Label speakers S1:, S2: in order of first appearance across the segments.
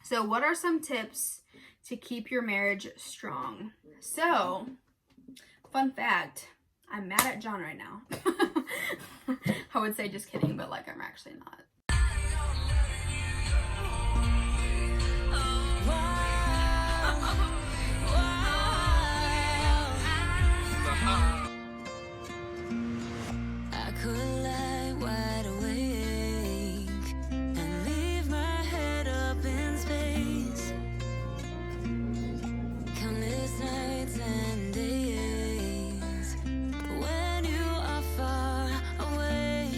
S1: So what are some tips to keep your marriage strong? So, fun fact, I'm mad at John right now. I would say just kidding, but like I'm actually not.
S2: I could lie wide awake and leave my head up in space. Countless nights and days when you are far away,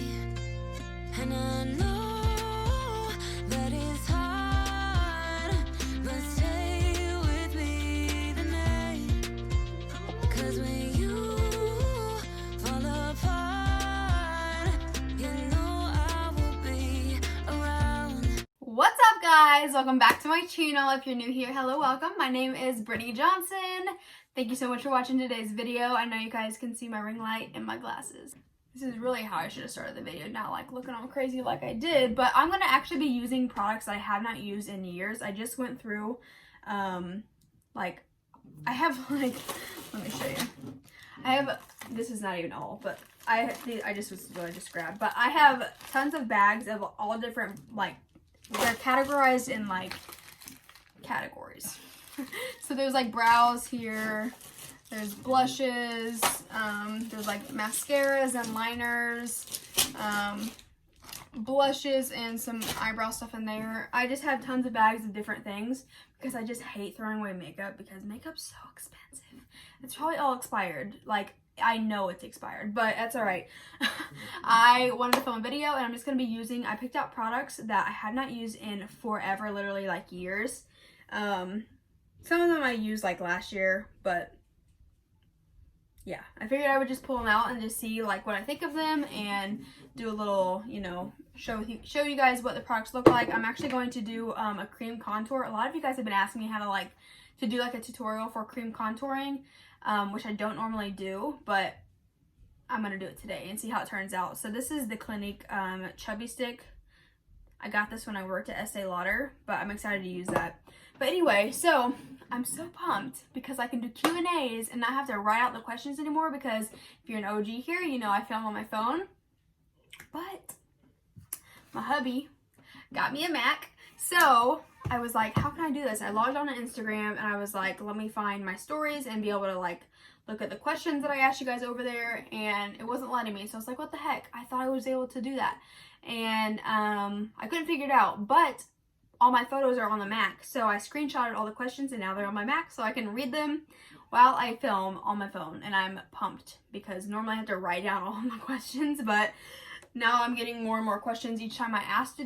S2: and I know that it's hard, but stay with me tonight. 'Cause when you fall apart, you know I will be around.
S1: What's up, guys? Welcome back to my channel. If you're new here, hello, welcome. My name is Brittany Johnson. Thank you so much for watching today's video. I know you guys can see my ring light and my glasses. This is really how I should have started the video, not like looking all crazy like I did, but I'm going to actually be using products that I have not used in years. I just went through, like, I have like, let me show you. I have, this is not even all, but I just was really just grabbed, but I have tons of bags of all different, like, they're categorized in like categories. So there's like brows here, there's blushes, there's like mascaras and liners, blushes and some eyebrow stuff in there. I just have tons of bags of different things because I just hate throwing away makeup because makeup's so expensive. It's probably all expired. Like, I know it's expired, but that's all right. I wanted to film a video and I'm just going to be using, I picked out products that I had not used in forever, literally like years. Some of them I used like last year, but yeah, I figured I would just pull them out and just see like what I think of them and do a little, you know, show you guys what the products look like. I'm actually going to do a cream contour. A lot of you guys have been asking me how to to do like a tutorial for cream contouring, which I don't normally do, but I'm gonna do it today and see how it turns out. So this is the Clinique Chubby Stick. I got this when I worked at Estee Lauder, but I'm excited to use that. But anyway, so I'm so pumped because I can do Q&As and not have to write out the questions anymore, because if you're an OG here, you know I film on my phone. But my hubby got me a Mac, so I was like, how can I do this? I logged on to Instagram and I was like, let me find my stories and be able to like look at the questions that I asked you guys over there, and it wasn't letting me. So I was like, what the heck? I thought I was able to do that. And I couldn't figure it out, but all my photos are on the Mac. So I screenshotted all the questions and now they're on my Mac, so I can read them while I film on my phone. And I'm pumped because normally I have to write down all of my questions, but now I'm getting more and more questions each time I ask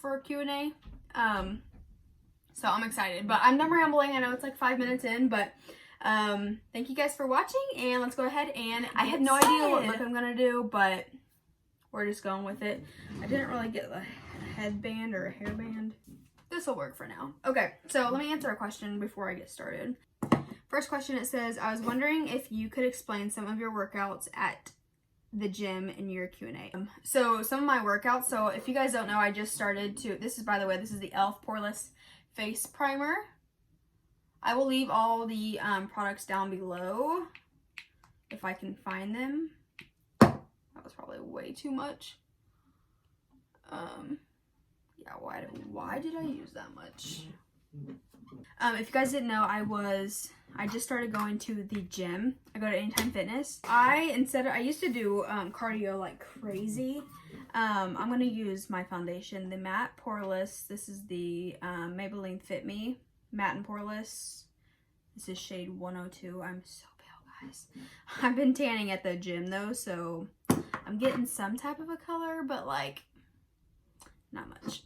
S1: for a Q&A. So I'm excited, but I'm done rambling. I know it's like 5 minutes in, but thank you guys for watching, and let's go ahead. And I have no idea what look I'm gonna do, but we're just going with it. I didn't really get a headband or a hairband. This will work for now. Okay, so let me answer a question before I get started. First question, it says, I was wondering if you could explain some of your workouts at the gym in your Q&A. So some of my workouts, so if you guys don't know, I just started to, this is, by the way, this is the e.l.f. Poreless Face Primer. I will leave all the products down below if I can find them. That was probably way too much. Yeah, why did I use that much? If you guys didn't know, I just started going to the gym. I go to Anytime Fitness. I used to do cardio like crazy. I'm gonna use my foundation, the Matte Poreless. This is the Maybelline Fit Me Matte and Poreless. This is shade 102. I'm so pale, guys. I've been tanning at the gym though, so I'm getting some type of a color, but like not much.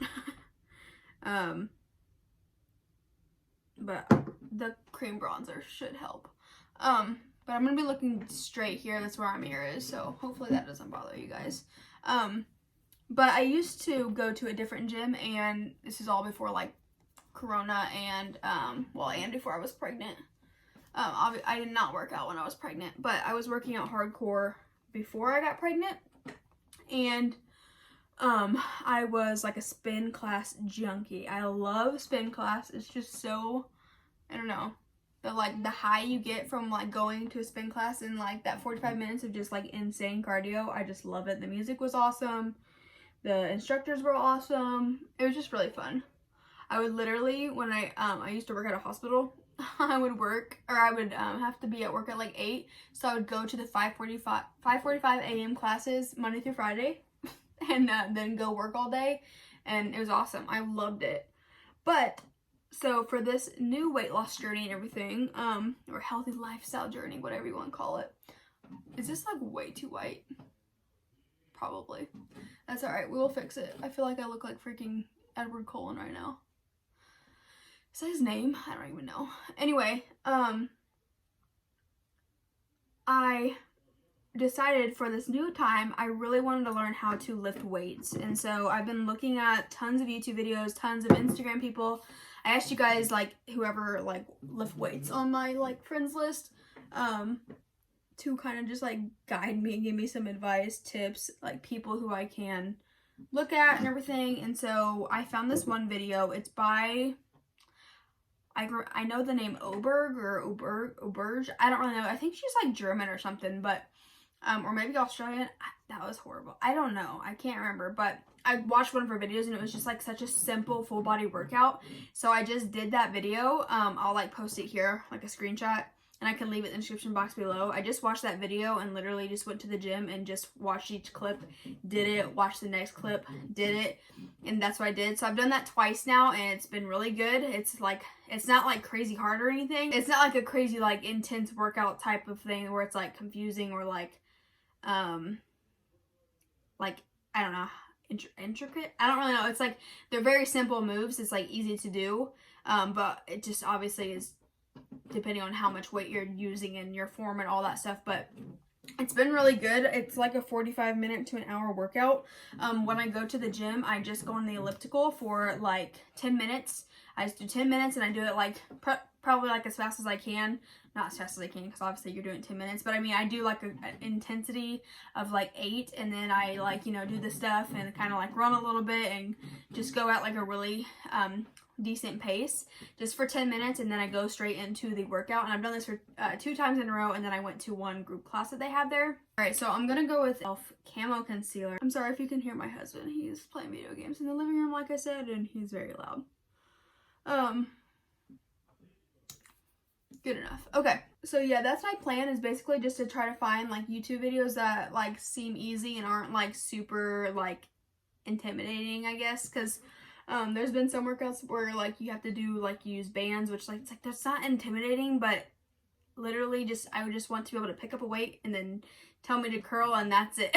S1: But the cream bronzer should help. But I'm gonna be looking straight here. That's where our mirror is, so hopefully that doesn't bother you guys. But I used to go to a different gym, and this is all before like Corona and and before I was pregnant. I did not work out when I was pregnant, but I was working out hardcore before I got pregnant. And I was like a spin class junkie. I love spin class. It's just so, I don't know, the high you get from like going to a spin class and like that 45 minutes of just like insane cardio. I just love it. The music was awesome. The instructors were awesome. It was just really fun. I would literally, when I used to work at a hospital, I would have to be at work at like 8, so I would go to the 5:45 a.m. classes Monday through Friday, and then go work all day, and it was awesome. I loved it. But so for this new weight loss journey and everything, or healthy lifestyle journey, whatever you want to call it, is this like way too white? Probably. That's alright, we will fix it. I feel like I look like freaking Edward Cullen right now. Is that his name? I don't even know. Anyway, I decided for this new time, I really wanted to learn how to lift weights. And so I've been looking at tons of YouTube videos, tons of Instagram people. I asked you guys, like, whoever, like, lift weights on my, like, friends list, to kind of just, like, guide me and give me some advice, tips, like, people who I can look at and everything. And so I found this one video. It's by, I know the name Oberg or Oberge. I don't really know. I think she's like German or something, but, or maybe Australian. That was horrible. I don't know. I can't remember, but I watched one of her videos and it was just like such a simple full body workout. So I just did that video. I'll like post it here, like a screenshot, and I can leave it in the description box below. I just watched that video and literally just went to the gym and just watched each clip, did it, watched the next clip, did it, and that's what I did. So I've done that twice now and it's been really good. It's like, it's not like crazy hard or anything. It's not like a crazy like intense workout type of thing where it's like confusing or like I don't know, intricate. I don't really know. It's like they're very simple moves. It's like easy to do, but it just obviously is depending on how much weight you're using and your form and all that stuff. But it's been really good. It's like a 45-minute to an hour workout. When I go to the gym, I just go on the elliptical for like 10 minutes. I just do 10 minutes and I do it like probably like as fast as I can. Not as fast as I can because obviously you're doing 10 minutes. But I mean, I do like an intensity of like 8, and then I like, you know, do the stuff and kind of like run a little bit and just go at like a really decent pace just for 10 minutes, and then I go straight into the workout. And I've done this for 2 times in a row, and then I went to one group class that they have there. Alright, so I'm gonna go with e.l.f. Camo Concealer. I'm sorry if you can hear my husband. He's playing video games in the living room, like I said, and he's very loud. Good enough. Okay, so yeah, that's my plan, is basically just to try to find like YouTube videos that like seem easy and aren't like super like intimidating, I guess, because there's been some workouts where like you have to do like use bands, which like it's like that's not intimidating, but literally just I would just want to be able to pick up a weight and then tell me to curl and that's it.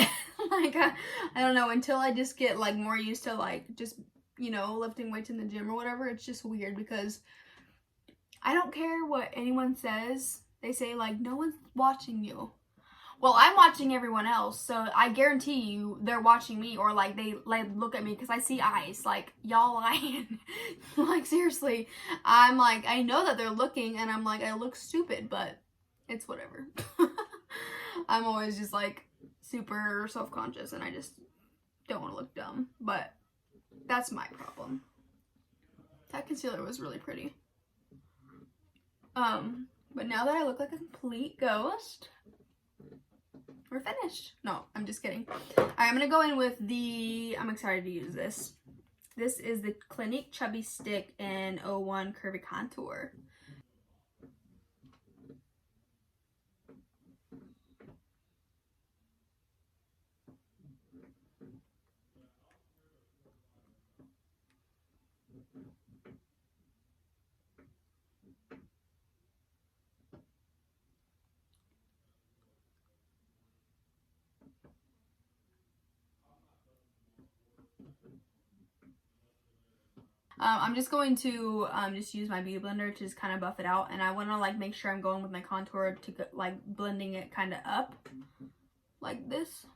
S1: Like I don't know, until I just get like more used to like just, you know, lifting weights in the gym or whatever. It's just weird because I don't care what anyone says. They say like no one's watching you. Well, I'm watching everyone else, so I guarantee you they're watching me, or like they like look at me because I see eyes. Like, y'all lying. Like, seriously, I'm like, I know that they're looking, and I'm like, I look stupid, but it's whatever. I'm always just like super self-conscious, and I just don't want to look dumb, but that's my problem. That concealer was really pretty. But now that I look like a complete ghost, we're finished. No, I'm just kidding. Alright, I'm gonna go in with the, I'm excited to use this. This is the Clinique Chubby Stick in 01 Curvy Contour. I'm just going to just use my beauty blender to just kind of buff it out, and I want to like make sure I'm going with my contour to like blending it kind of up like this.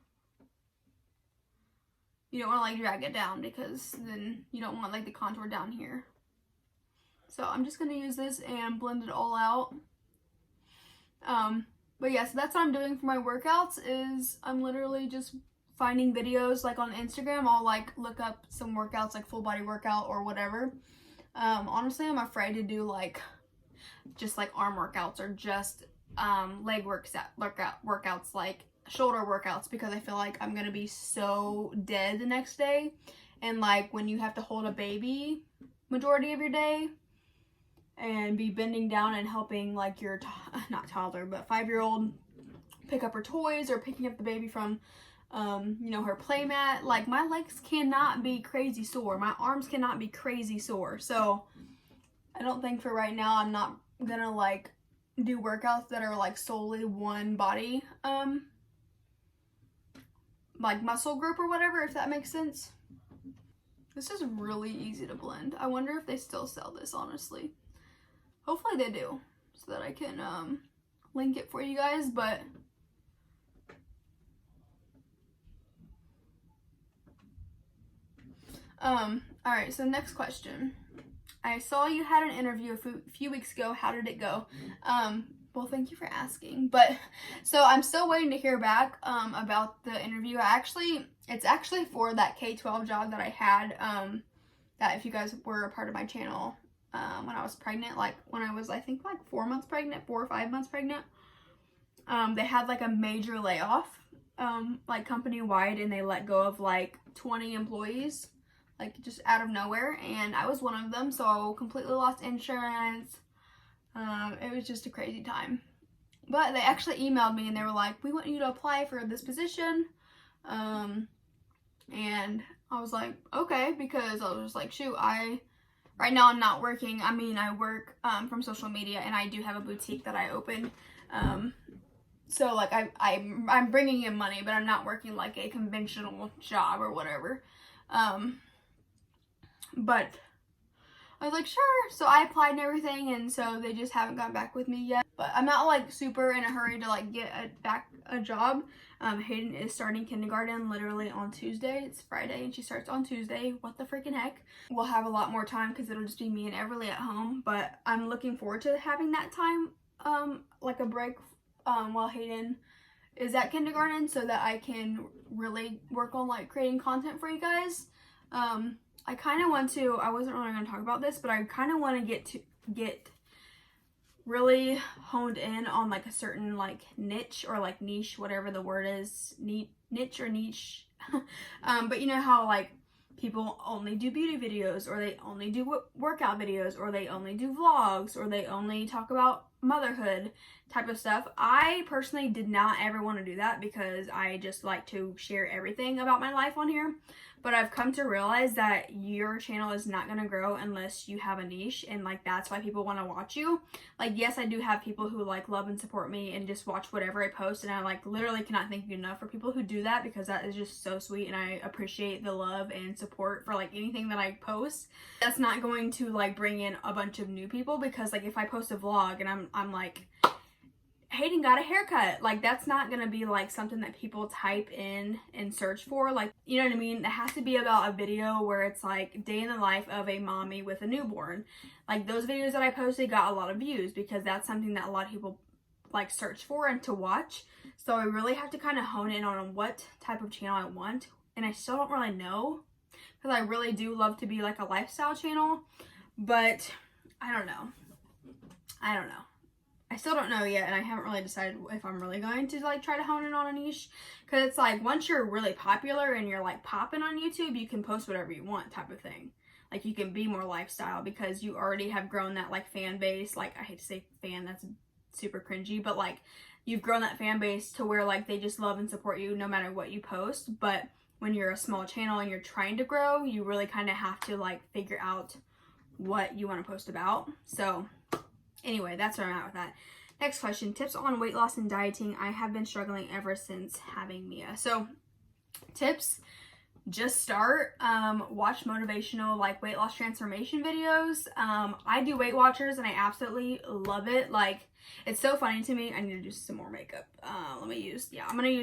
S1: You don't want to like drag it down because then you don't want like the contour down here. So I'm just going to use this and blend it all out. But yeah, so that's what I'm doing for my workouts, is I'm literally just finding videos like on Instagram. I'll like look up some workouts, like full body workout or whatever. Honestly, I'm afraid to do like just like arm workouts or just leg workouts, like shoulder workouts, because I feel like I'm gonna be so dead the next day. And like when you have to hold a baby majority of your day and be bending down and helping like your not toddler but 5-year-old pick up her toys or picking up the baby from you know, her play mat, like my legs cannot be crazy sore, my arms cannot be crazy sore. So I don't think for right now I'm not gonna like do workouts that are like solely one body like muscle group or whatever, if that makes sense. This is really easy to blend. I wonder if they still sell this, honestly. Hopefully they do, so that I can link it for you guys. But alright, so next question. I saw you had an interview a few weeks ago. How did it go? Well, thank you for asking. But so I'm still waiting to hear back about the interview. It's actually for that K-12 job that I had, that if you guys were a part of my channel when I was pregnant, like when I was I think like 4 or 5 months pregnant, they had like a major layoff like company wide, and they let go of like 20 employees like just out of nowhere, and I was one of them. So completely lost insurance. It was just a crazy time. But they actually emailed me and they were like, we want you to apply for this position. And I was like, okay, because I was just like, shoot, right now I'm not working. I mean, I work from social media, and I do have a boutique that I opened. So like I'm bringing in money, but I'm not working like a conventional job or whatever. But I was like, sure. So I applied and everything, and so they just haven't gotten back with me yet. But I'm not like super in a hurry to like get a job. Hayden is starting kindergarten literally on Tuesday. It's Friday and she starts on Tuesday. What the freaking heck? We'll have a lot more time because it'll just be me and Everly at home. But I'm looking forward to having that time, like a break while Hayden is at kindergarten, so that I can really work on like creating content for you guys. I kind of want to, I wasn't really going to talk about this, but I kind of want to get really honed in on like a certain like niche or like niche, whatever the word is, niche or niche. But you know how like people only do beauty videos, or they only do workout videos, or they only do vlogs, or they only talk about motherhood type of stuff. I personally did not ever want to do that because I just like to share everything about my life on here. But I've come to realize that your channel is not going to grow unless you have a niche, and like that's why people want to watch you. Like, yes, I do have people who like love and support me and just watch whatever I post, and I like literally cannot thank you enough for people who do that, because that is just so sweet, and I appreciate the love and support for like anything that I post. That's not going to like bring in a bunch of new people, because like if I post a vlog and I'm like, Hayden got a haircut, like that's not gonna be like something that people type in and search for. Like, you know what I mean? It has to be about a video where it's like day in the life of a mommy with a newborn. Like those videos that I posted got a lot of views because that's something that a lot of people like search for and to watch. So I really have to kind of hone in on what type of channel I want, and I still don't really know, because I really do love to be like a lifestyle channel, but I don't know. I still don't know yet, and I haven't really decided if I'm really going to like try to hone in on a niche, because it's like once you're really popular and you're like popping on YouTube, you can post whatever you want type of thing. Like you can be more lifestyle because you already have grown that like fan base. Like, I hate to say fan, that's super cringy, but like you've grown that fan base to where like they just love and support you no matter what you post. But when you're a small channel and you're trying to grow, you really kind of have to like figure out what you want to post about. So anyway, that's where I'm at with that. Next question, tips on weight loss and dieting. I have been struggling ever since having Mia. So tips, just start, watch motivational like weight loss transformation videos. I do Weight Watchers and I absolutely love it. Like, it's so funny to me. I need to do some more makeup. I'm gonna use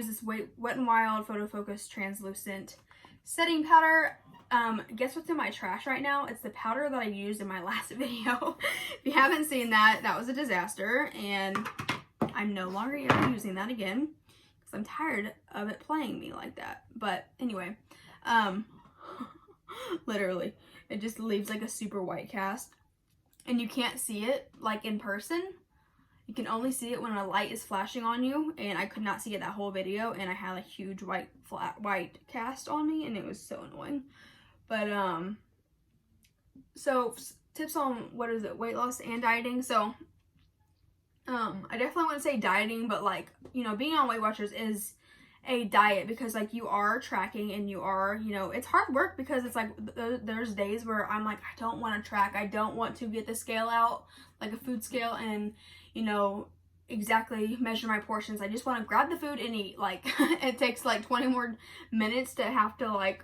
S1: this Wet n Wild Photo Focus Translucent Setting Powder. Guess what's in my trash right now? It's the powder that I used in my last video. If you haven't seen that, that was a disaster, and I'm no longer ever using that again, because because I'm tired of it playing me like that. But anyway, literally, it just leaves like a super white cast, and you can't see it like in person. You can only see it when a light is flashing on you, and I could not see it that whole video, and I had a huge white cast on me, and it was so annoying. But so tips on weight loss and dieting. So I definitely wouldn't say dieting, but like, you know, being on Weight Watchers is a diet, because like you are tracking and you are, you know, it's hard work, because it's like there's days where I'm like, I don't want to track, I don't want to get the scale out, like a food scale, and you know, exactly measure my portions. I just want to grab the food and eat. Like it takes like 20 more minutes to have to like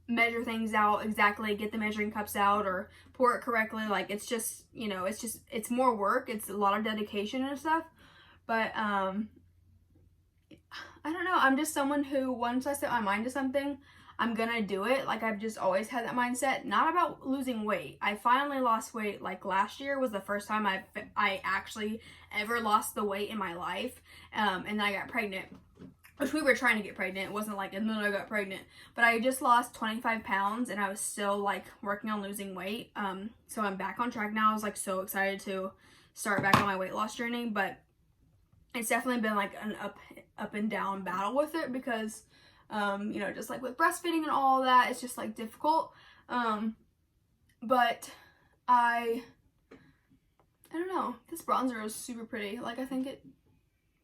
S1: measure things out exactly, get the measuring cups out or pour it correctly. Like it's just, you know, it's more work, it's a lot of dedication and stuff. But I don't know, I'm just someone who, once I set my mind to something, I'm gonna do it. Like I've just always had that mindset. Not about losing weight. I finally lost weight, like last year was the first time I actually ever lost the weight in my life. And then I got pregnant, which we were trying to get pregnant. It wasn't like, and then I got pregnant. But I just lost 25 pounds, and I was still like working on losing weight. So I'm back on track now. I was like so excited to start back on my weight loss journey, but it's definitely been like an up and down battle with it, because you know, just like with breastfeeding and all that, it's just like difficult. But I don't know, this bronzer is super pretty. Like I think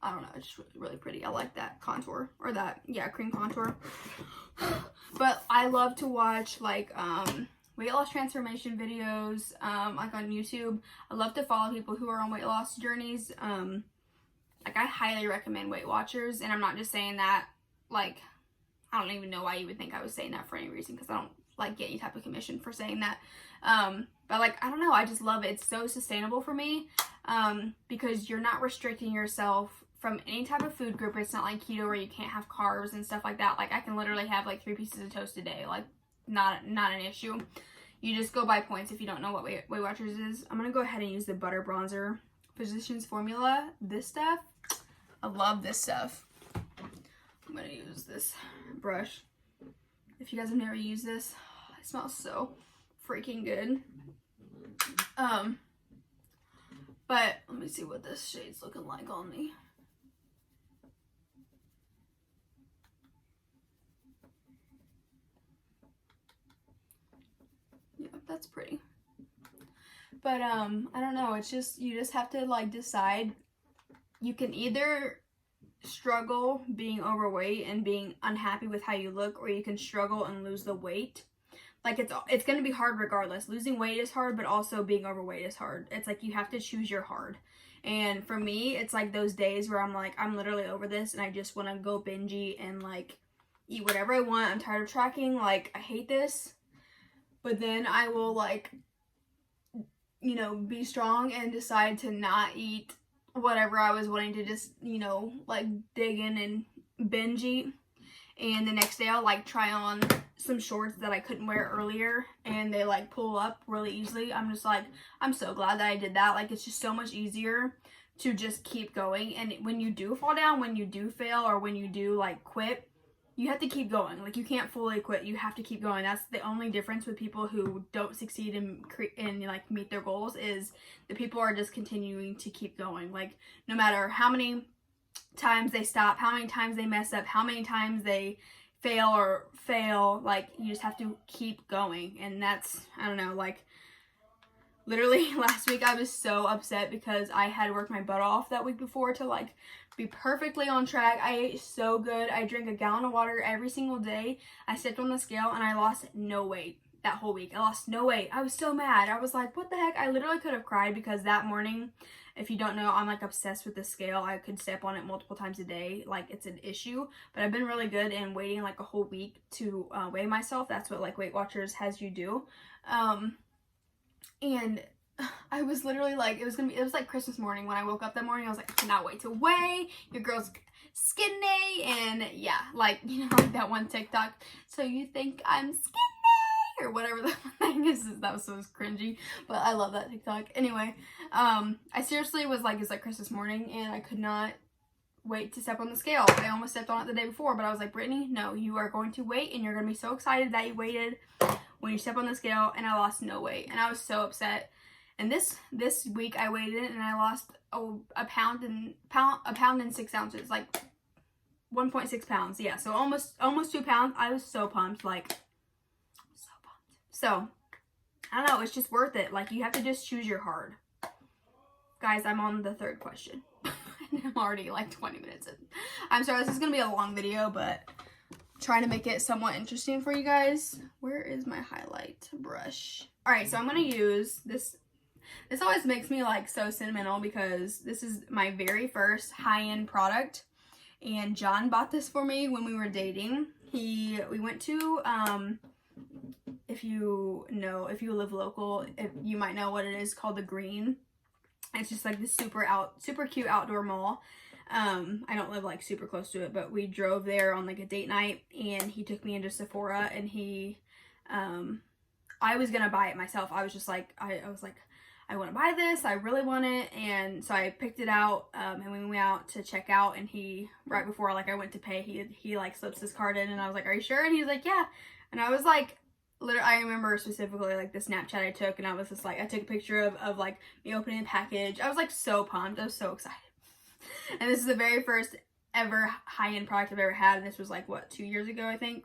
S1: I don't know, it's just really pretty. I like that contour, or that, yeah, cream contour. But I love to watch like weight loss transformation videos, like on YouTube. I love to follow people who are on weight loss journeys. Like I highly recommend Weight Watchers, and I'm not just saying that, like, I don't even know why you would think I was saying that for any reason, because I don't like get any type of commission for saying that. But like, I don't know, I just love it. It's so sustainable for me, because you're not restricting yourself from any type of food group. It's not like keto where you can't have carbs and stuff like that. Like I can literally have like 3 pieces of toast a day, like not an issue. You just go by points if you don't know what Weight Watchers is. I'm gonna go ahead and use the Butter Bronzer Physicians Formula. This stuff, I love this stuff. I'm gonna use this brush. If you guys have never used this, it smells so freaking good. But let me see what this shade's looking like on me. Yeah, that's pretty. But I don't know, it's just, you just have to like decide. You can either struggle being overweight and being unhappy with how you look, or you can struggle and lose the weight. Like it's going to be hard regardless. Losing weight is hard, but also being overweight is hard. It's like you have to choose your hard. And for me, it's like those days where I'm like, I'm literally over this and I just want to go binge eat and like eat whatever I want. I'm tired of tracking. Like I hate this. But then I will like, you know, be strong and decide to not eat whatever I was wanting to, just, you know, like dig in and binge eat. And the next day I'll like try on some shorts that I couldn't wear earlier, and they like pull up really easily. I'm just like, I'm so glad that I did that. Like it's just so much easier to just keep going. And when you do fall down, when you do fail, or when you do like quit, you have to keep going. Like you can't fully quit. You have to keep going. That's the only difference with people who don't succeed and like meet their goals, is the people are just continuing to keep going. Like no matter how many times they stop, how many times they mess up, how many times they fail, like you just have to keep going. And that's, I don't know, like literally last week I was so upset because I had worked my butt off that week before to like be perfectly on track. I ate so good. I drank a gallon of water every single day. I stepped on the scale and I lost no weight that whole week. I lost no weight. I was so mad. I was like, what the heck? I literally could have cried, because that morning, if you don't know, I'm like obsessed with the scale. I could step on it multiple times a day. Like it's an issue, but I've been really good in waiting like a whole week to weigh myself. That's what like Weight Watchers has you do. And I was literally like, it was like Christmas morning when I woke up that morning. I was like, I cannot wait to weigh. Your girl's skinny. And yeah, like, you know, like that one TikTok. So you think I'm skinny? Or whatever the thing is. That was so cringy, but I love that TikTok. Anyway, I seriously was like, it's like Christmas morning and I could not wait to step on the scale. I almost stepped on it the day before, but I was like, Brittany, no, you are going to wait, and you're going to be so excited that you waited when you step on the scale. And I lost no weight, and I was so upset. And this week I waited, and I lost a pound and 6 ounces, like 1.6 pounds. Yeah, so almost 2 pounds. I was so pumped, like so pumped. So I don't know, it's just worth it. Like, you have to just choose your heart. Guys, I'm on the 3rd question. And I'm already like 20 minutes in. I'm sorry, this is gonna be a long video, but trying to make it somewhat interesting for you guys. Where is my highlight brush? All right, so I'm gonna use this. This always makes me like so sentimental because this is my very first high-end product, and John bought this for me when we were dating. We went to if you live local, you might know what it is, called the Grwm. It's just like this super cute outdoor mall. I don't live like super close to it, but we drove there on like a date night, and he took me into Sephora, and I was gonna buy it myself. I was just like, I was like, I want to buy this, I really want it. And so I picked it out, and we went out to check out, and right before like I went to pay, he like slips his card in, and I was like, are you sure? And he was like, yeah. And I was like, literally, I remember specifically like the Snapchat I took, and I was just like, I took a picture of like me opening the package. I was like so pumped, I was so excited. And this is the very first ever high-end product I've ever had, and this was like, what, 2 years ago, I think?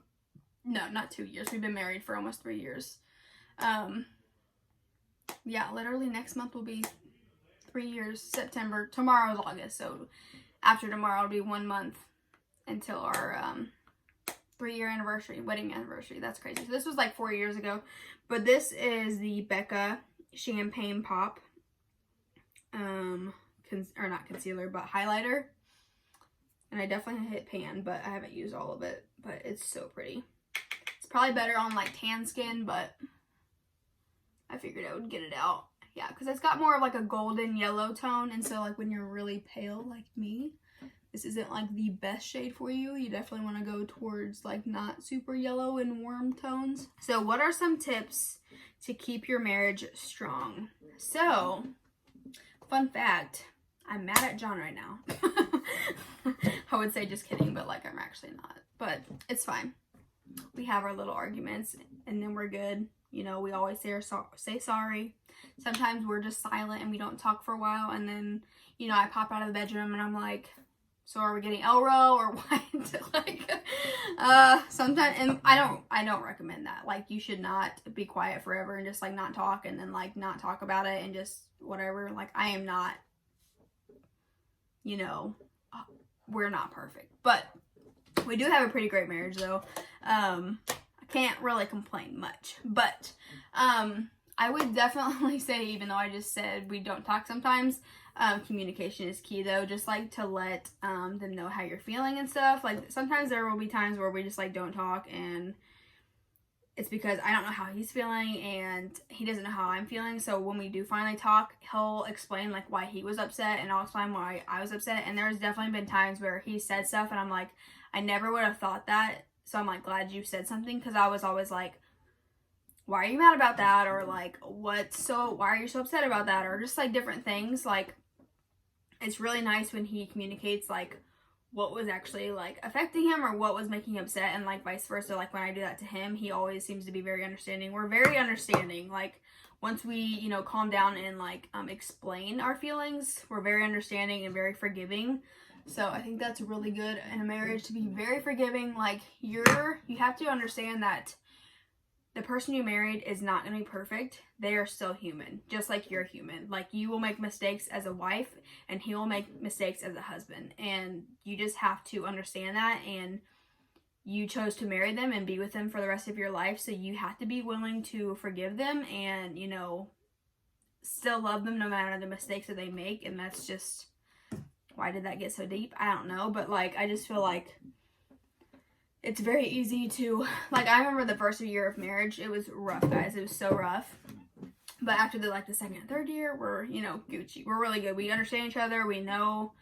S1: No, not 2 years, we've been married for almost 3 years. Yeah, literally next month will be 3 years, September. Tomorrow is August, so after tomorrow it'll be 1 month until our 3-year anniversary, wedding anniversary. That's crazy. So this was like 4 years ago, but this is the Becca Champagne Pop, or not concealer, but highlighter. And I definitely hit pan, but I haven't used all of it, but it's so pretty. It's probably better on like tan skin, but I figured I would get it out. Yeah, because it's got more of like a golden yellow tone, and so like when you're really pale like me, this isn't like the best shade for you. You definitely want to go towards like not super yellow and warm tones. So what are some tips to keep your marriage strong? So, fun fact, I'm mad at John right now. I would say just kidding, but like I'm actually not. But it's fine. We have our little arguments, and then we're good. You know, we always say sorry. Sometimes we're just silent and we don't talk for a while, and then, you know, I pop out of the bedroom and I'm like, so are we getting Elro or what? Like, sometimes, and I don't recommend that. Like, you should not be quiet forever and just like not talk, and then like not talk about it and just whatever. Like, I am not, you know, we're not perfect, but we do have a pretty great marriage though. I can't really complain much, but I would definitely say, even though I just said we don't talk sometimes, communication is key though. Just like to let them know how you're feeling and stuff. Like, sometimes there will be times where we just like don't talk, and it's because I don't know how he's feeling and he doesn't know how I'm feeling. So when we do finally talk, he'll explain like why he was upset, and I'll explain why I was upset. And there's definitely been times where he said stuff and I'm like, I never would have thought that. So I'm like, glad you said something, because I was always like, why are you mad about that? Or like, why are you so upset about that? Or just like different things. Like, it's really nice when he communicates like what was actually like affecting him or what was making him upset, and like vice versa. Like, when I do that to him, he always seems to be very understanding. We're very understanding. Like, once we, you know, calm down and like explain our feelings, we're very understanding and very forgiving. So I think that's really good in a marriage, to be very forgiving. Like, you have to understand that the person you married is not going to be perfect. They are still human, just like you're human. Like, you will make mistakes as a wife, and he will make mistakes as a husband. And you just have to understand that, and you chose to marry them and be with them for the rest of your life. So you have to be willing to forgive them and, you know, still love them no matter the mistakes that they make. And that's just, why did that get so deep? I don't know. But like, I just feel like it's very easy to, like, I remember the first year of marriage, it was rough, guys. It was so rough. But after the second and third year, we're, you know, Gucci. We're really good. We understand each other. We know,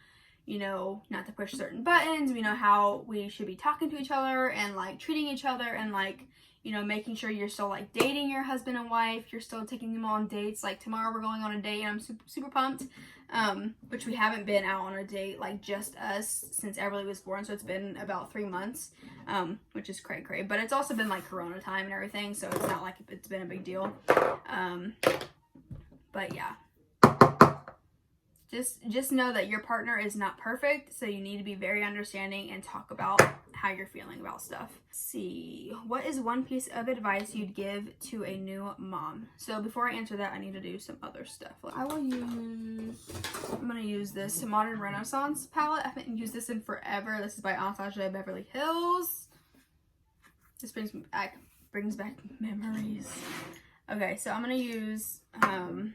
S1: you know, not to push certain buttons. We know how we should be talking to each other and like treating each other, and like, you know, making sure you're still like dating your husband and wife, you're still taking them on dates. Like tomorrow we're going on a date and I'm super pumped. Which we haven't been out on a date, like just us, since Everly was born, so it's been about 3 months, which is cray, but it's also been like Corona time and everything, so it's not like it's been a big deal. But yeah, just know that your partner is not perfect, so you need to be very understanding and talk about how you're feeling about stuff. Let's see, what is one piece of advice you'd give to a new mom? So before I answer that, I need to do some other stuff. I'm gonna use this Modern Renaissance palette. I haven't used this in forever. This is by Anastasia Beverly Hills. This brings back memories. Okay, so I'm gonna use I'm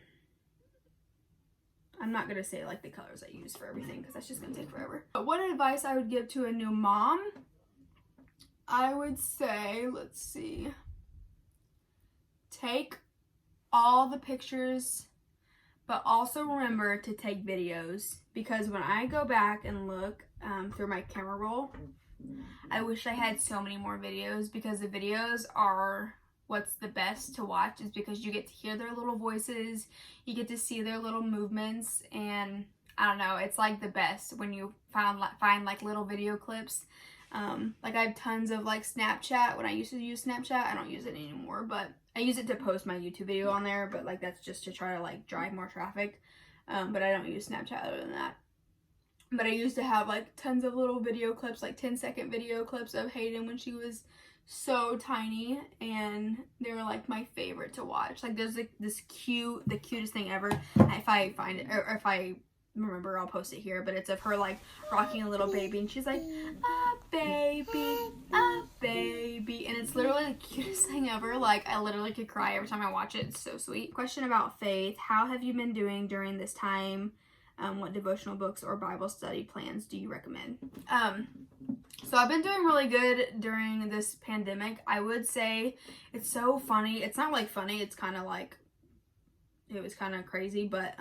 S1: not gonna say like the colors I use for everything because that's just gonna take forever. But what advice I would give to a new mom? I would say, let's see, take all the pictures, but also remember to take videos, because when I go back and look through my camera roll, I wish I had so many more videos, because the videos are what's the best to watch, is because you get to hear their little voices, you get to see their little movements, and I don't know, it's like the best when you find like little video clips. Like I have tons of like Snapchat. When I used to use Snapchat, I don't use it anymore, but I use it to post my YouTube video on there, but like that's just to try to like drive more traffic. But I don't use Snapchat other than that. But I used to have like tons of little video clips, like 10-second video clips of Hayden when she was so tiny, and they were like my favorite to watch. Like there's like the cutest thing ever. If I find it, or if I remember, I'll post it here, but it's of her like rocking a little baby, and she's like, a baby, and it's literally the cutest thing ever. Like I literally could cry every time I watch it. It's so sweet. Question about faith: how have you been doing during this time? What devotional books or Bible study plans do you recommend? So I've been doing really good during this pandemic. I would say it's so funny. It's not like funny, it's kind of like, it was kind of crazy, but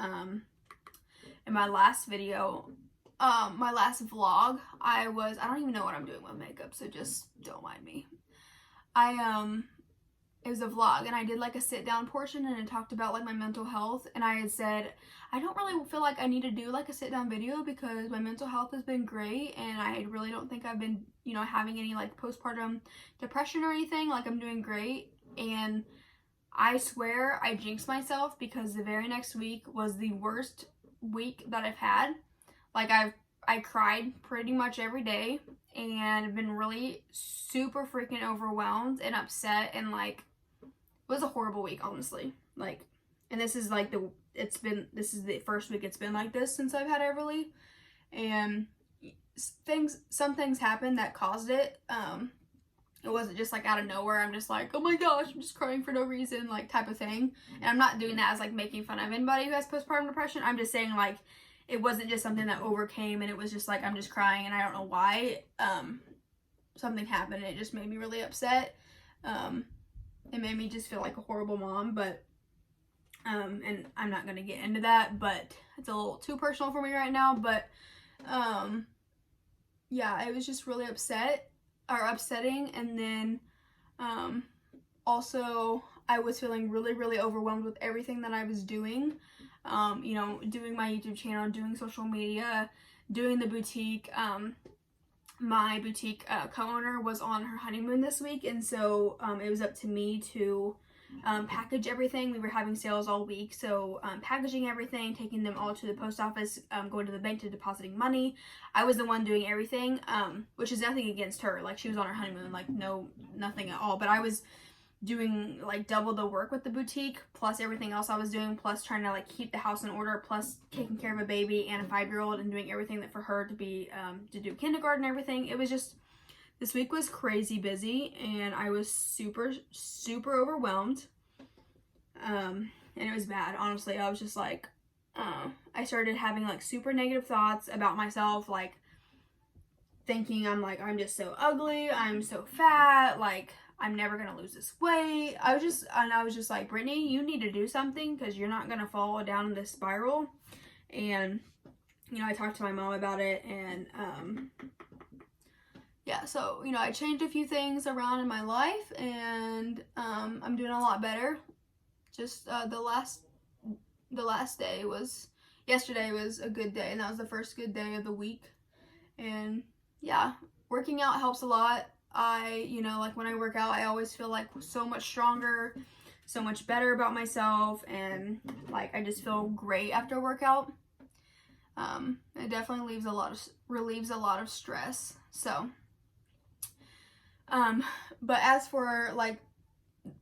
S1: in my last video, my last vlog, I don't even know what I'm doing with makeup, so just don't mind me. It was a vlog, and I did like a sit down portion, and it talked about like my mental health, and I had said I don't really feel like I need to do like a sit down video because my mental health has been great, and I really don't think I've been, you know, having any like postpartum depression or anything. Like I'm doing great, and I swear I jinxed myself, because the very next week was the worst week that I've had. Like I cried pretty much every day, and I've been really super freaking overwhelmed and upset, and like it was a horrible week, honestly. Like, and this is like this is the first week it's been like this since I've had Everly, and some things happened that caused it. It wasn't just like out of nowhere. I'm just like, oh my gosh, I'm just crying for no reason, like type of thing. And I'm not doing that as like making fun of anybody who has postpartum depression. I'm just saying like it wasn't just something that overcame, and it was just like I'm just crying and I don't know why. Something happened and it just made me really upset. It made me just feel like a horrible mom, but and I'm not gonna get into that, but it's a little too personal for me right now. But yeah, it was just really upsetting. And then also I was feeling really overwhelmed with everything that I was doing. You know, doing my YouTube channel, doing social media, doing the boutique. My boutique co-owner was on her honeymoon this week, and so it was up to me to package everything. We were having sales all week, so packaging everything, taking them all to the post office, going to the bank to depositing money. I was the one doing everything, which is nothing against her. Like, she was on her honeymoon, like nothing at all, but I was doing like double the work with the boutique, plus everything else I was doing, plus trying to like keep the house in order, plus taking care of a baby and a 5-year-old, and doing everything that for her to be to do kindergarten and everything. It was just, this week was crazy busy, and I was super overwhelmed, and it was bad. Honestly, I was just like I started having like super negative thoughts about myself, like thinking I'm just so ugly, I'm so fat, like I'm never gonna lose this weight. I was just like, Brittany, you need to do something, because you're not gonna fall down this spiral. And you know, I talked to my mom about it, and yeah, so, you know, I changed a few things around in my life, and I'm doing a lot better. Just the last day was, yesterday was a good day, and that was the first good day of the week. And yeah, working out helps a lot. You know, like when I work out, I always feel like so much stronger, so much better about myself, and like I just feel great after a workout. It definitely relieves a lot of stress. So, but as for like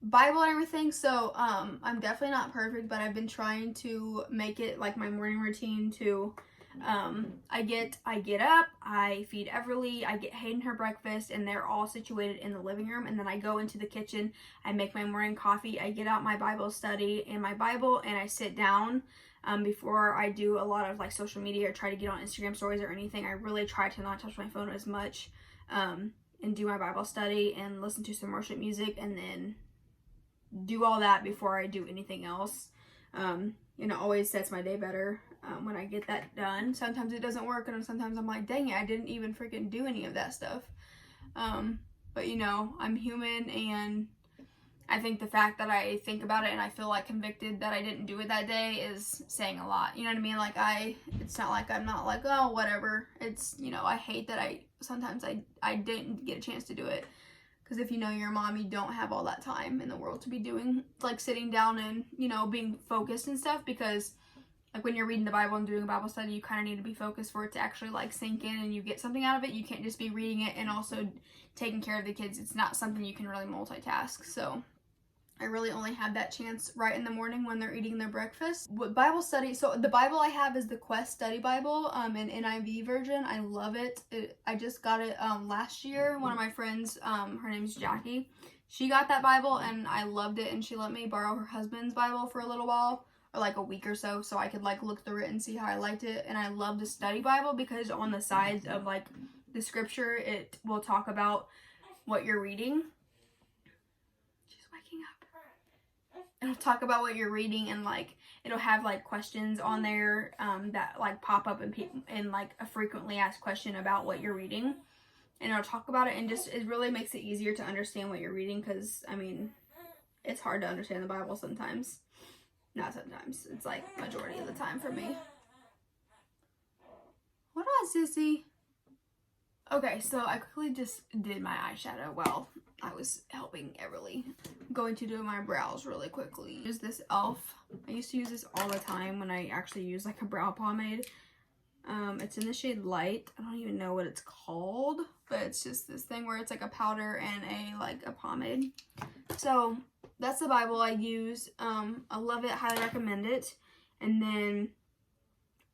S1: Bible and everything, so I'm definitely not perfect, but I've been trying to make it like my morning routine to I get up, I feed Everly, I get Hayden her breakfast, and they're all situated in the living room, and then I go into the kitchen, I make my morning coffee, I get out my Bible study and my Bible, and I sit down. Before I do a lot of like social media or try to get on Instagram stories or anything, I really try to not touch my phone as much, and do my Bible study and listen to some worship music, and then do all that before I do anything else. It always sets my day better when I get that done. Sometimes it doesn't work, and sometimes I'm like, dang it, I didn't even freaking do any of that stuff. But you know, I'm human, and I think the fact that I think about it and I feel like convicted that I didn't do it that day is saying a lot. You know what I mean? Like it's not like I'm not like, oh, whatever. It's, you know, I hate that sometimes I didn't get a chance to do it. Because if you know you're a mom, you don't have all that time in the world to be doing, like sitting down and, you know, being focused and stuff. Because like when you're reading the Bible and doing a Bible study, you kind of need to be focused for it to actually like sink in and you get something out of it. You can't just be reading it and also taking care of the kids. It's not something you can really multitask. So I really only have that chance right in the morning when they're eating their breakfast. With Bible study, so the Bible I have is the Quest Study Bible, an NIV version. I love it. I just got it last year. One of my friends, her name's Jackie, she got that Bible and I loved it, and she let me borrow her husband's Bible for a little while, or like a week or so I could like look through it and see how I liked it. And I love the study Bible because on the sides of like the scripture, it will talk about what you're reading. She's waking up. It'll talk about what you're reading, and like it'll have like questions on there that like pop up and like a frequently asked question about what you're reading, and it'll talk about it, and just it really makes it easier to understand what you're reading, because I mean it's hard to understand the Bible sometimes. Not sometimes, it's like majority of the time for me. What on, sissy? Okay, so I quickly just did my eyeshadow while I was helping Everly. I'm going to do my brows really quickly. Use this e.l.f. I used to use this all the time when I actually use like a brow pomade. It's in the shade Light. I don't even know what it's called, but it's just this thing where it's like a powder and a pomade. So that's the Bible I use. I love it, highly recommend it. And then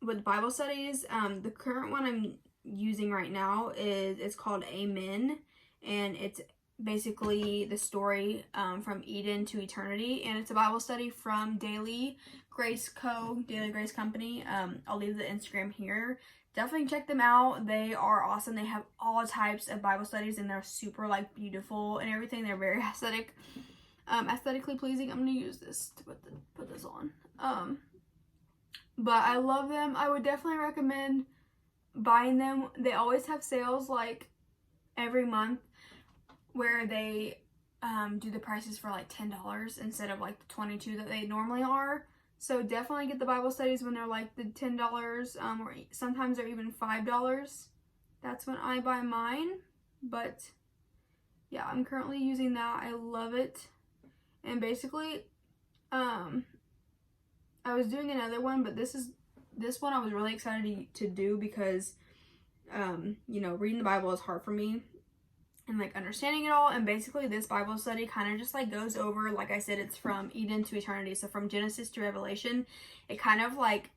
S1: with Bible studies, the current one I'm using right now it's called Amen, and it's basically the story from Eden to eternity, and it's a Bible study from Daily Grace Company. I'll leave the Instagram here. Definitely check them out. They are awesome. They have all types of Bible studies, and they're super like beautiful and everything. They're very aesthetically pleasing. I'm gonna use this to put this on. But I love them. I would definitely recommend buying them. They always have sales like every month where they do the prices for like $10 instead of like the $22 that they normally are. So definitely get the Bible studies when they're like the $10, or sometimes they're even $5. That's when I buy mine. But yeah, I'm currently using that. I love it. And basically I was doing another one, but this one I was really excited to do because you know, reading the Bible is hard for me, and like understanding it all. And basically this Bible study kind of just like goes over, like I said, it's from Eden to eternity, so from Genesis to Revelation. It kind of like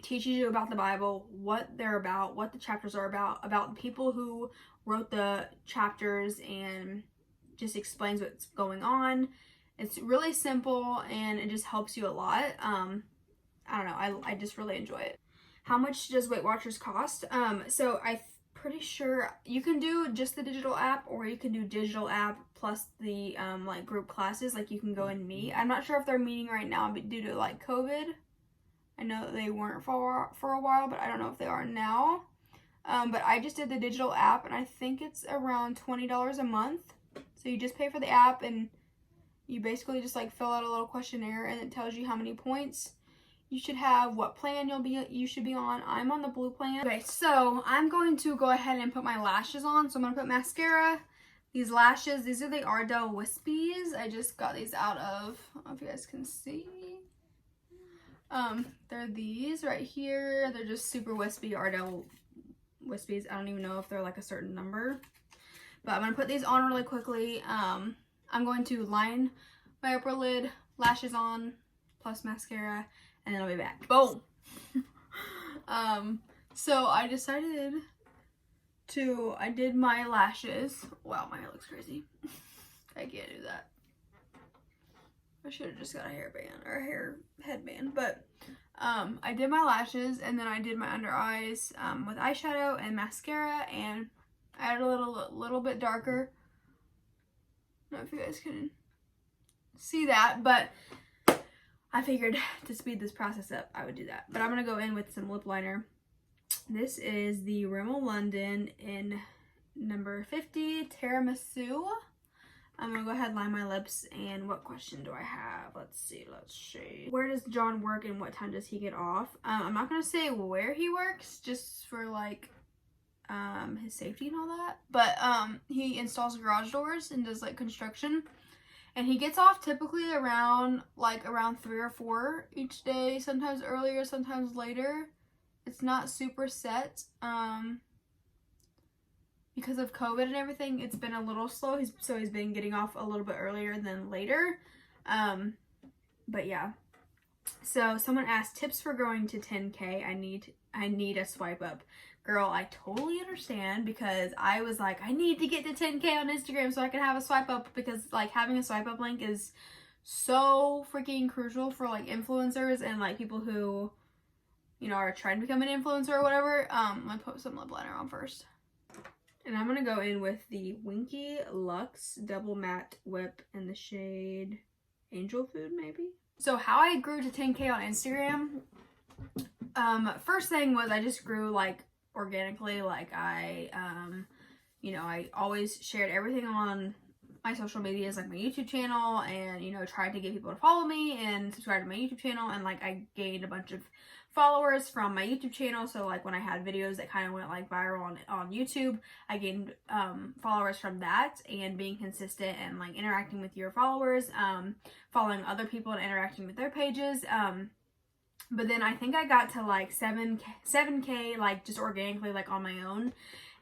S1: teaches you about the Bible, what they're about, what the chapters are about the people who wrote the chapters, and just explains what's going on. It's really simple and it just helps you a lot. I don't know, I just really enjoy it. How much does Weight Watchers cost? So I'm pretty sure you can do just the digital app, or you can do digital app plus the like group classes, like you can go and meet. I'm not sure if they're meeting right now, but due to like COVID, I know that they weren't for a while, but I don't know if they are now. But I just did the digital app, and I think it's around $20 a month. So you just pay for the app, and you basically just like fill out a little questionnaire, and it tells you how many points you should have, what plan you should be on. I'm on the blue plan. Okay, so I'm going to go ahead and put my lashes on. So I'm gonna put mascara, these lashes. These are the Ardell Wispies. I just got these out of, I don't know if you guys can see. They're these right here. They're just super wispy Ardell Wispies. I don't even know if they're like a certain number. But I'm gonna put these on really quickly. I'm going to line my upper lid, lashes on, plus mascara, and then I'll be back. Boom! So I decided I did my lashes. Wow, my hair looks crazy. I can't do that. I should have just got a hairband or a hair headband, but I did my lashes, and then I did my under eyes with eyeshadow and mascara, and I added a little bit darker. I don't know if you guys can see that, but I figured to speed this process up, I would do that. But I'm gonna go in with some lip liner. This is the Rimmel London in number 50 Tiramisu. I'm gonna go ahead and line my lips. And what question do I have? Let's see. Where does John work and what time does he get off? I'm not gonna say where he works, just for like his safety and all that. But he installs garage doors and does like construction. And he gets off typically around 3 or 4 each day, sometimes earlier, sometimes later. It's not super set. Because of COVID and everything, it's been a little slow. So he's been getting off a little bit earlier than later. But yeah. So someone asked, tips for growing to 10K. I need a swipe up. Girl, I totally understand, because I was like, I need to get to 10K on Instagram so I can have a swipe up, because like having a swipe up link is so freaking crucial for like influencers and like people who, you know, are trying to become an influencer or whatever. I'm gonna put some lip liner on first. And I'm gonna go in with the Winky Luxe Double Matte Whip in the shade Angel Food, maybe? So how I grew to 10K on Instagram, first thing was I just grew like organically. Like I always shared everything on my social medias, like my YouTube channel, and, you know, tried to get people to follow me and subscribe to my YouTube channel. And like I gained a bunch of followers from my YouTube channel. So like when I had videos that kind of went like viral on YouTube, I gained followers from that, and being consistent and like interacting with your followers, following other people and interacting with their pages. But then I think I got to like 7K like just organically, like on my own.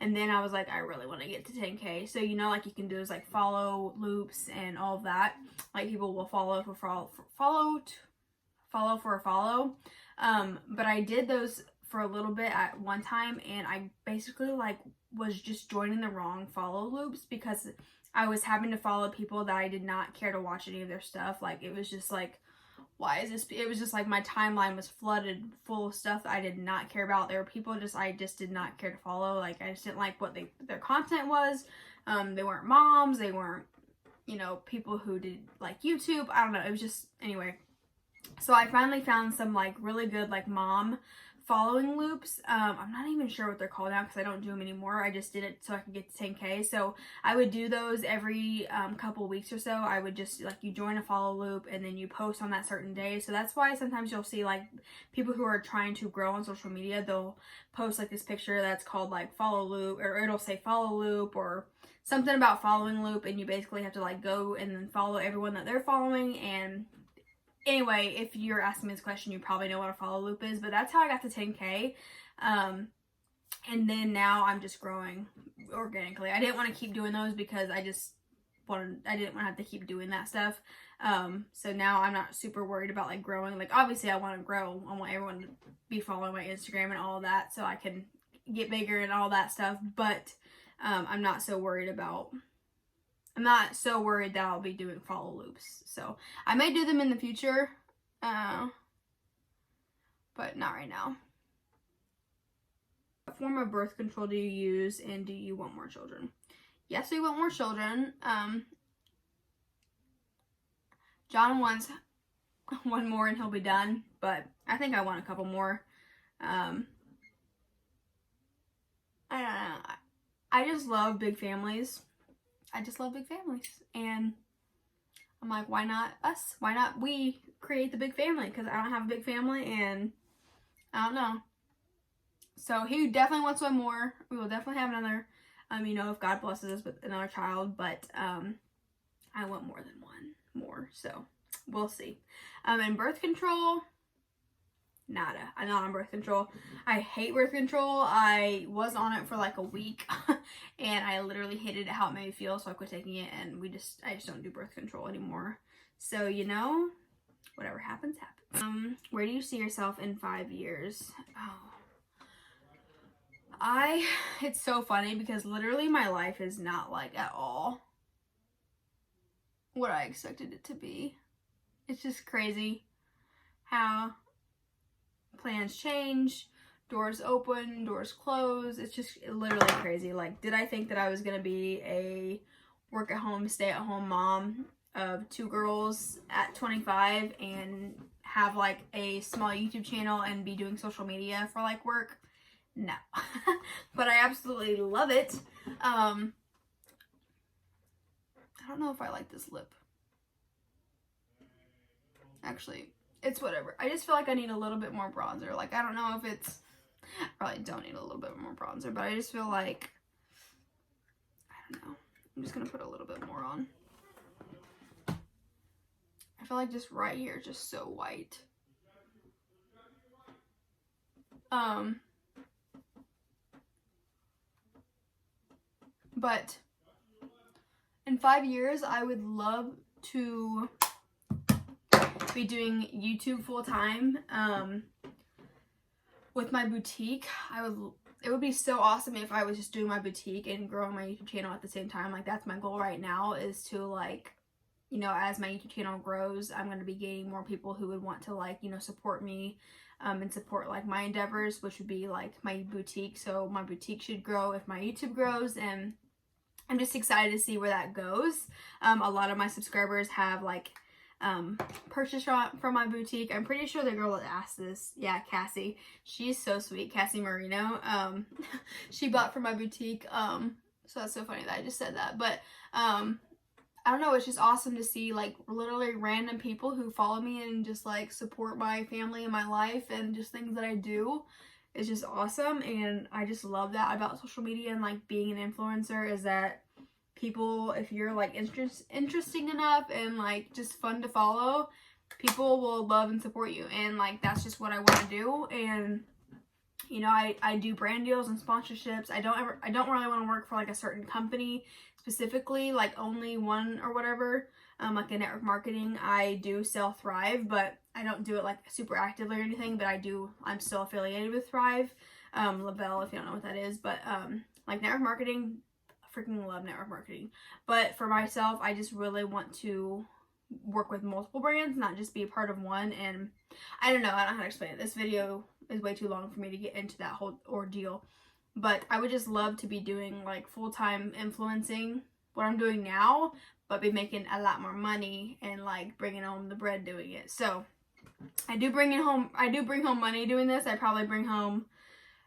S1: And then I was like, I really want to get to 10K. So, you know, like you can do is like follow loops and all of that. Like people will follow for a follow. But I did those for a little bit at one time, and I basically like was just joining the wrong follow loops, because I was having to follow people that I did not care to watch any of their stuff. Like it was just like, why is this? It was just like my timeline was flooded full of stuff that I did not care about. There were people I just did not care to follow. Like I just didn't like what their content was. They weren't moms. They weren't, you know, people who did like YouTube. I don't know. It was just, anyway. So I finally found some like really good like mom following loops. I'm not even sure what they're called now because I don't do them anymore. I just did it so I could get to 10K. So I would do those every couple weeks or so. I would just like, you join a follow loop and then you post on that certain day. So that's why sometimes you'll see like people who are trying to grow on social media, they'll post like this picture that's called like follow loop, or it'll say follow loop or something about following loop, and you basically have to like go and then follow everyone that they're following. And anyway, if you're asking me this question, you probably know what a follow loop is, but that's how I got to 10K. And then now I'm just growing organically. I didn't want to keep doing those because I didn't want to have to keep doing that stuff. So now I'm not super worried about like growing. Like obviously I want to grow. I want everyone to be following my Instagram and all of that so I can get bigger and all that stuff. But I'm not so worried that I'll be doing follow loops. So I may do them in the future, but not right now. What form of birth control do you use, and do you want more children? Yes, we want more children. John wants one more and he'll be done, but I think I want a couple more. I don't know. I just love big families. I just love big families. And I'm like, why not us? Why not we create the big family? Because I don't have a big family and I don't know. So he definitely wants one more. We will definitely have another, you know, if God blesses us with another child. But I want more than one more. So we'll see. And birth control, nada. I'm not on birth control. I hate birth control. I was on it for like a week and I literally hated how it made me feel, so I quit taking it, and I just don't do birth control anymore. So, you know, whatever happens, happens. Where do you see yourself in 5 years? It's so funny because literally my life is not like at all what I expected it to be. It's just crazy how plans change, doors open, doors close. It's just literally crazy. Like, did I think that I was gonna be a work at home, stay at home mom of 2 girls at 25 and have like a small YouTube channel and be doing social media for like work? No. But I absolutely love it. I don't know if I like this lip. Actually, it's whatever. I just feel like I need a little bit more bronzer. Like, I don't know if it's... I probably don't need a little bit more bronzer, but I just feel like... I don't know. I'm just going to put a little bit more on. I feel like just right here is just so white. But in 5 years, I would love to be doing YouTube full time. With my boutique, it would be so awesome if I was just doing my boutique and growing my YouTube channel at the same time. Like, that's my goal right now, is to, like, you know, as my YouTube channel grows, I'm going to be gaining more people who would want to, like, you know, support me and support like my endeavors, which would be like my boutique. So my boutique should grow if my YouTube grows, and I'm just excited to see where that goes. A lot of my subscribers have like purchased from my boutique. I'm pretty sure the girl that asked this, yeah, Cassie, she's so sweet, Cassie Marino, she bought from my boutique. So that's so funny that I just said that. But I don't know, it's just awesome to see like literally random people who follow me and just like support my family and my life and just things that I do. It's just awesome, and I just love that about social media and like being an influencer, is that people, if you're like interesting enough and like just fun to follow, people will love and support you, and like that's just what I want to do. And you know, I do brand deals and sponsorships. I don't really want to work for like a certain company specifically, like only one or whatever. Like in network marketing, I do sell Thrive, but I don't do it like super actively or anything, but I'm still affiliated with Thrive. Lavelle, if you don't know what that is, but like network marketing, I freaking love network marketing. But for myself, I just really want to work with multiple brands, not just be a part of one. And I don't know how to explain it. This video is way too long for me to get into that whole ordeal, but I would just love to be doing like full-time influencing, what I'm doing now, but be making a lot more money and like bringing home the bread doing it. So I do bring home money doing this. I probably bring home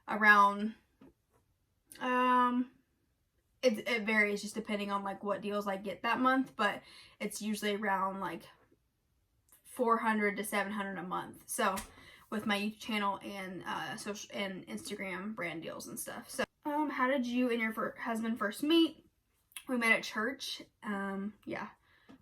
S1: around it varies just depending on like what deals I get that month, but it's usually around like $400 to $700 a month. So with my YouTube channel and social and Instagram brand deals and stuff. So how did you and your husband first meet? We met at church. Yeah,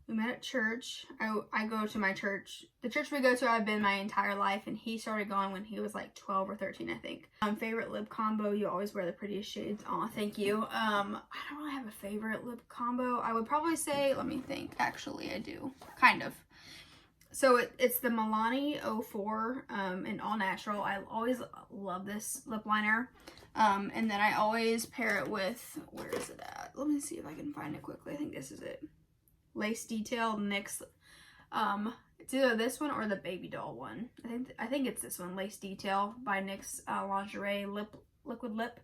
S1: we met at church. I go to my church. The church we go to, I've been my entire life, and he started going when he was like 12 or 13, I think. Favorite lip combo? You always wear the prettiest shades. Aw, thank you. I don't really have a favorite lip combo. I would probably say, let me think. Actually, I do. Kind of. So it's the Milani 04 in all natural. I always love this lip liner. And then I always pair it with, where is it at? Let me see if I can find it quickly. I think this is it. Lace Detail NYX. It's either this one or the baby doll one. I think it's this one, Lace Detail by NYX Lingerie Liquid Lip.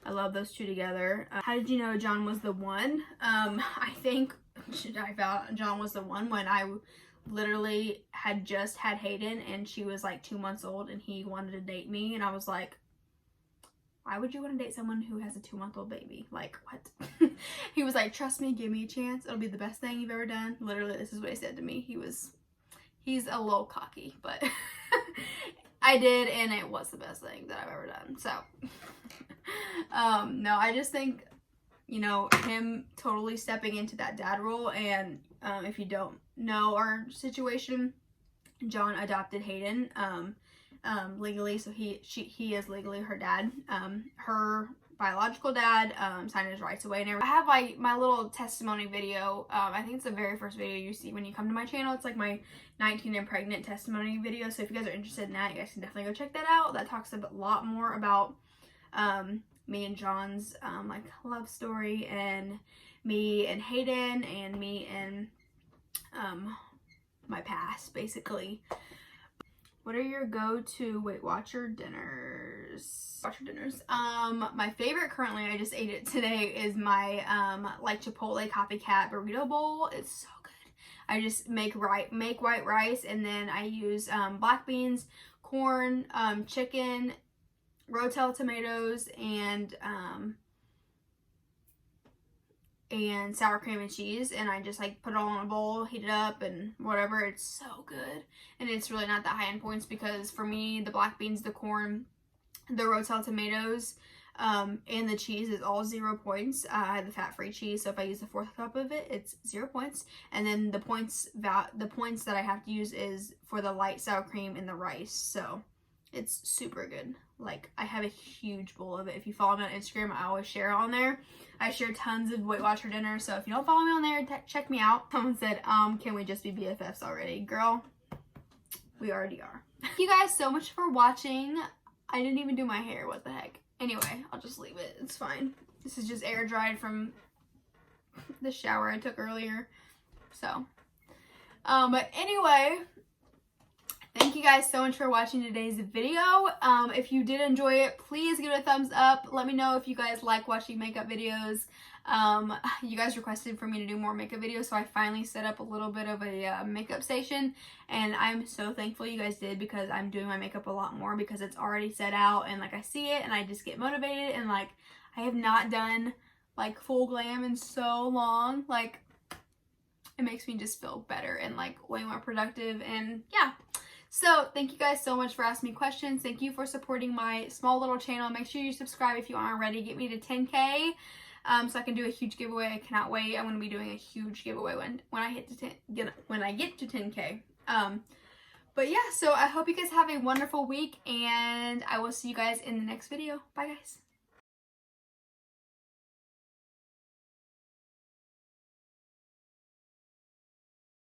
S1: I love those two together. How did you know John was the one? I think I found John was the one when I literally had just had Hayden, and she was like 2 months old, and he wanted to date me, and I was like, why would you want to date someone who has a 2-month-old baby? Like, what? He was like, trust me, give me a chance. It'll be the best thing you've ever done. Literally, this is what he said to me. He's a little cocky, but I did, and it was the best thing that I've ever done. So, no, I just think, you know, him totally stepping into that dad role. And if you don't know our situation, John adopted Hayden legally, so he is legally her dad. Her biological dad signed his rights away and everything. I have my little testimony video. I think it's the very first video you see when you come to my channel. It's like my 19 and pregnant testimony video. So if you guys are interested in that, you guys can definitely go check that out. That talks a lot more about me and John's like love story, and me and Hayden, and me and my past, basically. What are your go-to Weight Watcher dinners? My favorite currently, I just ate it today, is my like Chipotle copycat burrito bowl. It's so good. I just make white rice, and then I use black beans, corn, chicken, rotel tomatoes, and sour cream and cheese, and I just like put it all in a bowl, heat it up, and whatever. It's so good, and it's really not that high in points, because for me, the black beans, the corn, the rotel tomatoes, and the cheese is all 0 points. I have the fat-free cheese, so if I use the 4th cup of it, it's 0 points. And then the points that I have to use is for the light sour cream and the rice. So it's super good. Like, I have a huge bowl of it. If you follow me on Instagram, I always share it on there. I share tons of Weight Watcher dinners, so if you don't follow me on there, check me out. Someone said, can we just be BFFs already? Girl, we already are. Thank you guys so much for watching. I didn't even do my hair, what the heck. Anyway, I'll just leave it, it's fine. This is just air dried from the shower I took earlier. So, but anyway, thank you guys so much for watching today's video. If you did enjoy it, please give it a thumbs up. Let me know if you guys like watching makeup videos. You guys requested for me to do more makeup videos, so I finally set up a little bit of a makeup station, and I'm so thankful you guys did, because I'm doing my makeup a lot more because it's already set out, and like I see it and I just get motivated, and like I have not done like full glam in so long. Like, it makes me just feel better and like way more productive, and yeah. So thank you guys so much for asking me questions. Thank you for supporting my small little channel. Make sure you subscribe if you aren't already. Get me to 10K so I can do a huge giveaway. I cannot wait. I'm going to be doing a huge giveaway when I get to 10K. But yeah, so I hope you guys have a wonderful week, and I will see you guys in the next video. Bye guys.